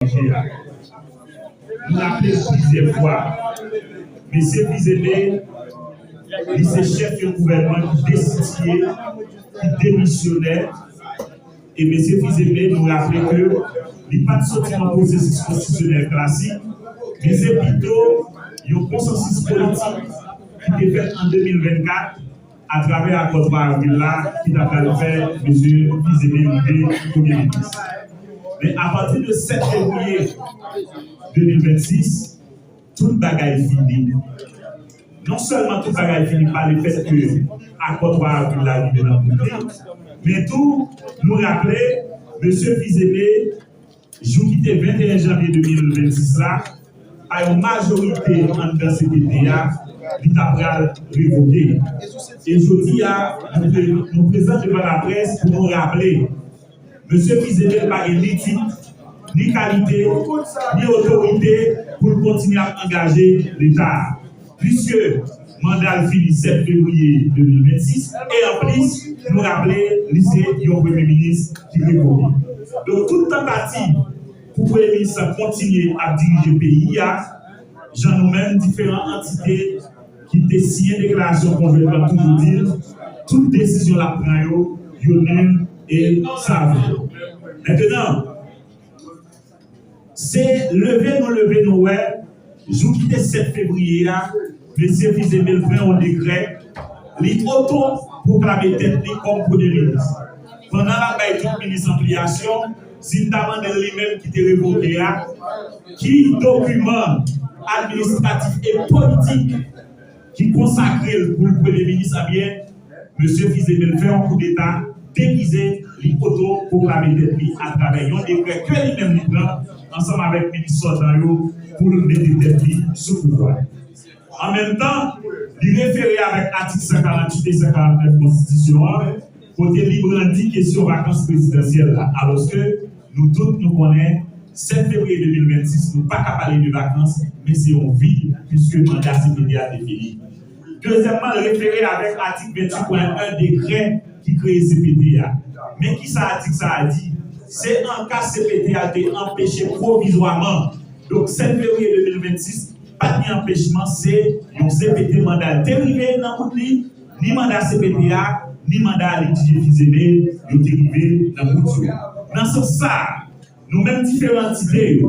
Nous l'appelons plusieurs fois. M. Fizeme, c'est chef du gouvernement qui destitué, qui démissionnait. Et M. Fizeme nous rappelle que il n'est pas sorti dans le processus constitutionnel classique, mais c'est plutôt un consensus politique qui est fait en 2024 à travers l'accord Barvilla qui a fait M. Fizeme Premier ministre. Mais à partir de 7 février 2026, tout le bagage est fini. Non seulement tout le bagage est fini par le fait que l'accord Barvilla arrive dans le public, mais tout nous rappeler, M. Fizeme, jour qui était 21 janvier 2026 là, à une majorité dans ce PTA, il a révoqué. Et je dis, nous présentons devant la presse pour nous rappeler, M. Fizeme n'a pas ni titre, ni qualité, ni autorité pour continuer à engager l'État. Puisque le mandat finit 7 février 2026, et en plus, nous rappeler lycée du Premier ministre qui révoque. Donc, toute tentative pour que le Premier ministre continue à diriger le pays, j'en nous-mêmes différentes entités qui décident une déclaration conjointe pour toujours dire toute décision la prend, yo nul et savent. Maintenant, c'est lever nous, ouais, jour qui était 7 février, M. Fizeme prend un décret, il auto-proclamé tête comme Premier ministre. Pendant la baille toute ministre en pliation, s'il demande lui-même qui était révoqué, qui document administratif et politique qui consacre pour le Premier ministre, bien, M. Fizeme fait un coup d'État déguisé, l'auto-proclamé tête à travers un décret que lui-même prend ensemble avec le ministre sortant pour le mettre tête sous pouvoir. En même temps, il référait avec l'article 148 et 149 de la Constitution, côté libre dit question vacances présidentielles là, alors que nous tous nous connaissons 7 février 2026, nous ne sommes pas parler de vacances, mais c'est en vie, puisque le mandat CPTA est fini. Deuxièmement, référé avec l'article 28.1 décret qui crée CPTA. Mais qui ça article ça a dit? C'est un cas CPTA a été empêché provisoirement. Donc 7 février 2026, pas d'empêchement, c'est un CPT mandat dérivé dans le ni mandat CPTA, ni mandat litige Fizeme, dérivé dans le dans ce sens, nous-mêmes différentes idées,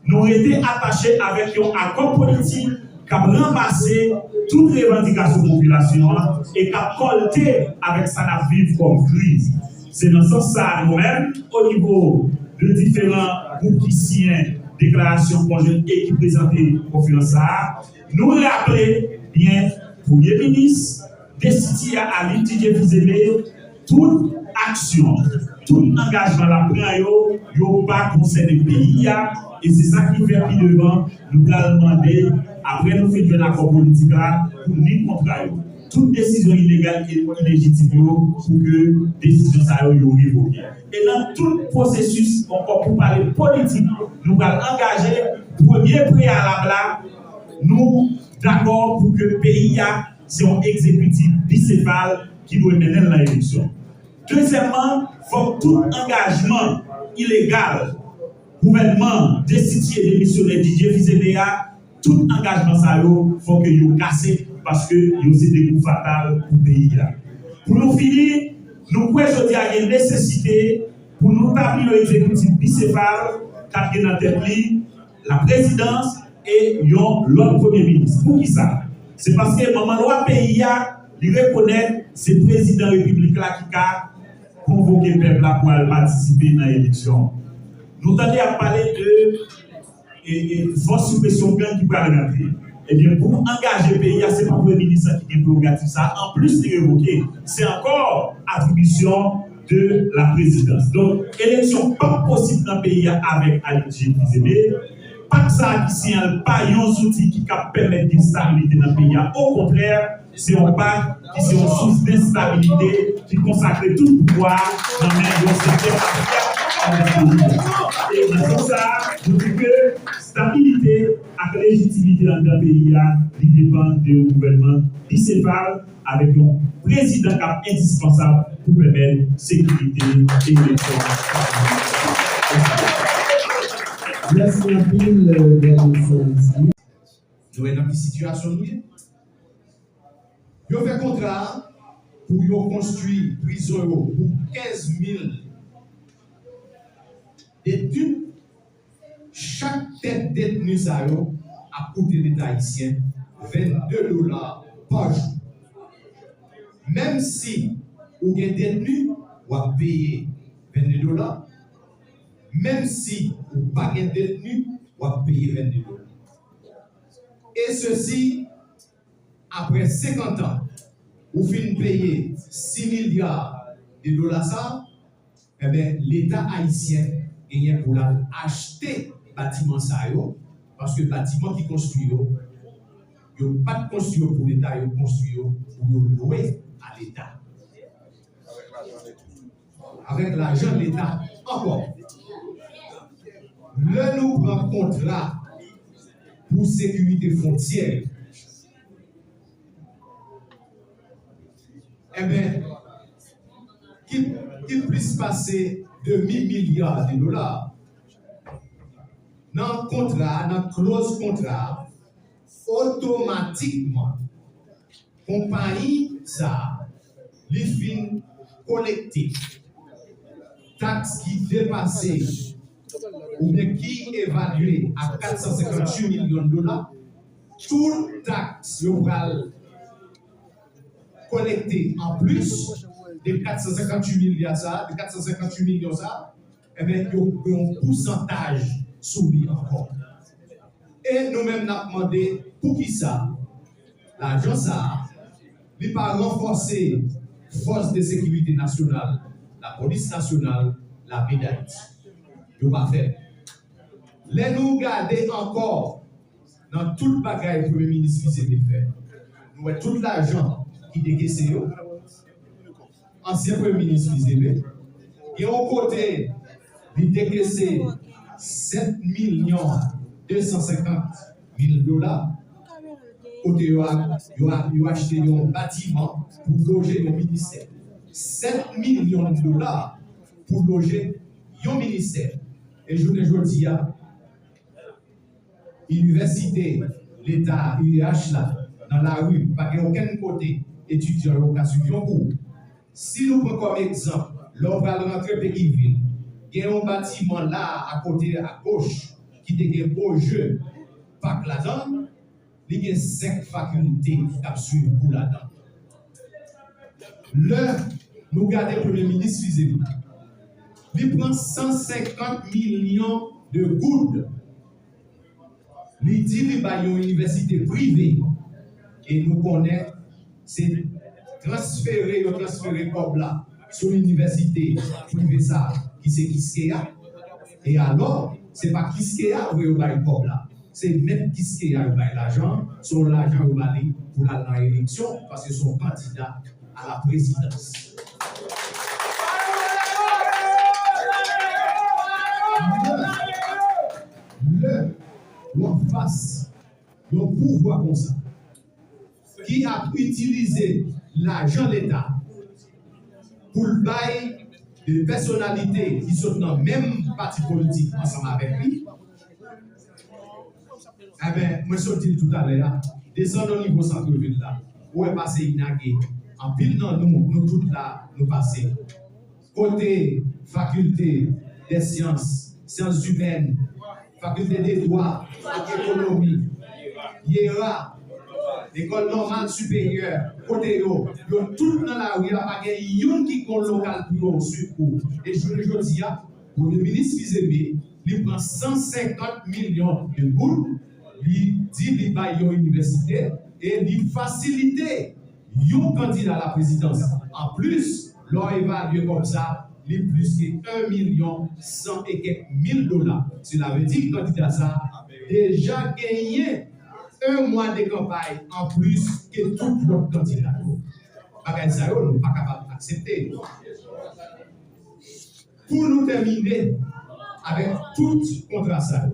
nous avons été attachés avec un accord politique qui a ramassé toutes les revendications de la population et qui a colté avec ça la vivre comme crise. C'est dans ce sens, nous-mêmes, au niveau de différents groupes qui signent déclaration conjointe et qui présentent confiance à nous rappeler bien, Premier ministre, décidé à litige Fizeme, toute action, tout engagement la prend, yo pas concerné le pays, et c'est ça qui fait plus devant, nous allons demander, après nous faire un accord politique là, pour ni contre toute décision illégale et illégitime pour que décision ça soit révoquée. Et dans tout le processus, encore pour parler politique, nous allons engager, premier préalable là, nous d'accord pour que le pays c'est un exécutif bicéphale qui doit mener l'élection. Deuxièmement, il faut que tout engagement illégal, gouvernement, destitué, démissionnaire, DJ Fizeme, tout engagement ça, il faut que vous cassez parce que c'est des coups fatals pour le pays. Pour nous finir, nous pouvons dire qu'il y a une nécessité pour nous établir l'exécutif bicéphale, qui est dans la présidence et l'autre Premier ministre. Pour qui ça? C'est parce que le moment où le pays reconnaît ces présidents républicains qui a convoqué le peuple pour participer à l'élection. Nous tendons à parler de force suppression gang qui peut rentrer. Eh bien, pour engager le pays, c'est pas le Premier ministre qui a prérogative ça. En plus de révoquer, c'est encore attribution de la présidence. Donc, élection pas possible dans le pays avec Alidji Fizeme. Pas que ça qui signale pas un outil qui permet une stabilité dans le pays. Au contraire, c'est un pacte qui est une source d'instabilité qui consacre tout le pouvoir dans le secteur. Et dans ça, je dis que stabilité et légitimité dans le pays dépend du gouvernement bicéphale avec un président qui est indispensable pour permettre sécurité et élection. Merci un peu, Nous sommes dans une situation. Ils ont fait contrat pour construire prison pour 15 000 détenus. Chaque tête détenue a coûté l'État haïtien $22 par jour. Même si vous êtes détenu, vous avez payé $22. Même si vous n'êtes pas détenu, vous avez payé $22. Et ceci, après 50 ans, vous finissez payer 6 milliards de dollars, ça, eh bien, l'État haïtien gagne pour acheter bâtiment ça, parce que le bâtiment qui construit, il n'y a pas de construit pour l'État, il construit pour louer à l'État. Avec l'argent de l'État, encore. Le nous prend contrat pour sécurité frontière. Eh bien, qui puisse passer de 1 000 milliards de dollars dans le contrat, dans la clause contrat, automatiquement, compagnie ça, les fins collectés, taxes qui dépassent ou bien qui évalué à 458 millions de dollars, toute taxe collectée en plus de 458 milliards, de 458 millions ça, eh bien, il y a un pourcentage soumis encore. Et nous-mêmes, nous avons demandé pour qui ça, l'argent ça, il pas renforcer force de sécurité nationale, la police nationale, la médaille. Il pas fait. Les nous garder encore dans tout le bagage que le Premier ministre fait. Nous avons tout l'argent qui décaissé, ancien Premier ministre Fizeme, et au côté, il décaissé 7 250 000 dollars. Côté, il a acheté un bâtiment pour loger le ministère. 7 millions de dollars pour loger le ministère. Et je vous dis, l'université, l'État, UH là, dans la rue, pas aucun côté étudiant qui a suivi un cours. Si nous prenons comme exemple, l'on va rentrer Pékiville, il y a un bâtiment là, à côté, à gauche, qui est un beau jeu, pas que là-dedans, il y a 5 facultés qui suivent pour là-dedans. Nous gardons le Premier ministre Fizeme. Il prend 150 millions de gouttes. Il dit qu'il y a une université privée. Et nous connaissons, c'est transférer comme là sur l'université privée ça, qui c'est Kiskeya. Et alors, ce n'est pas Kiskeya où il y a comme là. C'est même Kiskeya qui a l'argent, son l'argent qui va aller pour l'élection, parce que son candidat à la présidence. Le face le pouvoir comme ça qui a utilisé l'argent de l'État pour le bail de personnalités qui sont dans le même parti politique ensemble avec lui. Eh bien, moi je dis tout à l'heure, descendons au niveau centre-ville là, où est passé Inagé, en pile dans nous toutes là, nous passons. Côté faculté des sciences humaines, faculté des droits, économie, IERA, école normale supérieure, côté yo, tout dans la rue, il n'y a pas de qui est local pour nous secours. Et je le dis, le ministre Fizeme, il prend 150 millions de boules, il dit qu'il va à l'université et il facilite un candidat à la présidence. En plus, l'on évalue comme ça, il plus que 1 100 000 dollars. Cela veut dire que le candidat ça déjà gagné un mois de campagne en plus que tout l'autre candidat. Bagay ça, nous ne sommes pas capables d'accepter. Pour nous terminer avec tout contrat ça,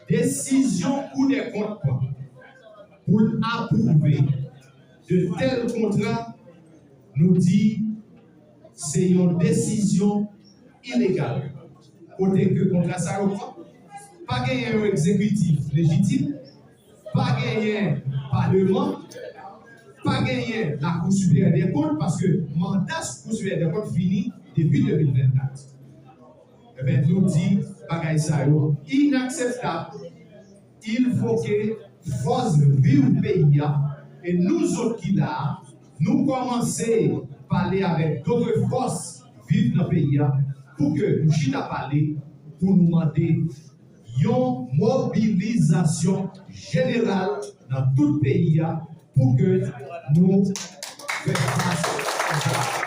décision ou des comptes pour approuver de tels contrats, nous dit c'est une décision illégale. Côté que contrat ça reprend, pas gagner un exécutif légitime, pas gagner un parlement, pas gagner la Cour supérieure des comptes parce que le mandat de la Cour supérieure des comptes finit depuis 2024. Eh bien, nous dit, bagaille ça, inacceptable. Il faut que force vive le pays et nous autres qui là, nous commençons à parler avec d'autres forces vives dans le pays pour que nous puissions parler, pour nous demander une mobilisation générale dans tout le pays pour que nous fassions face à ça.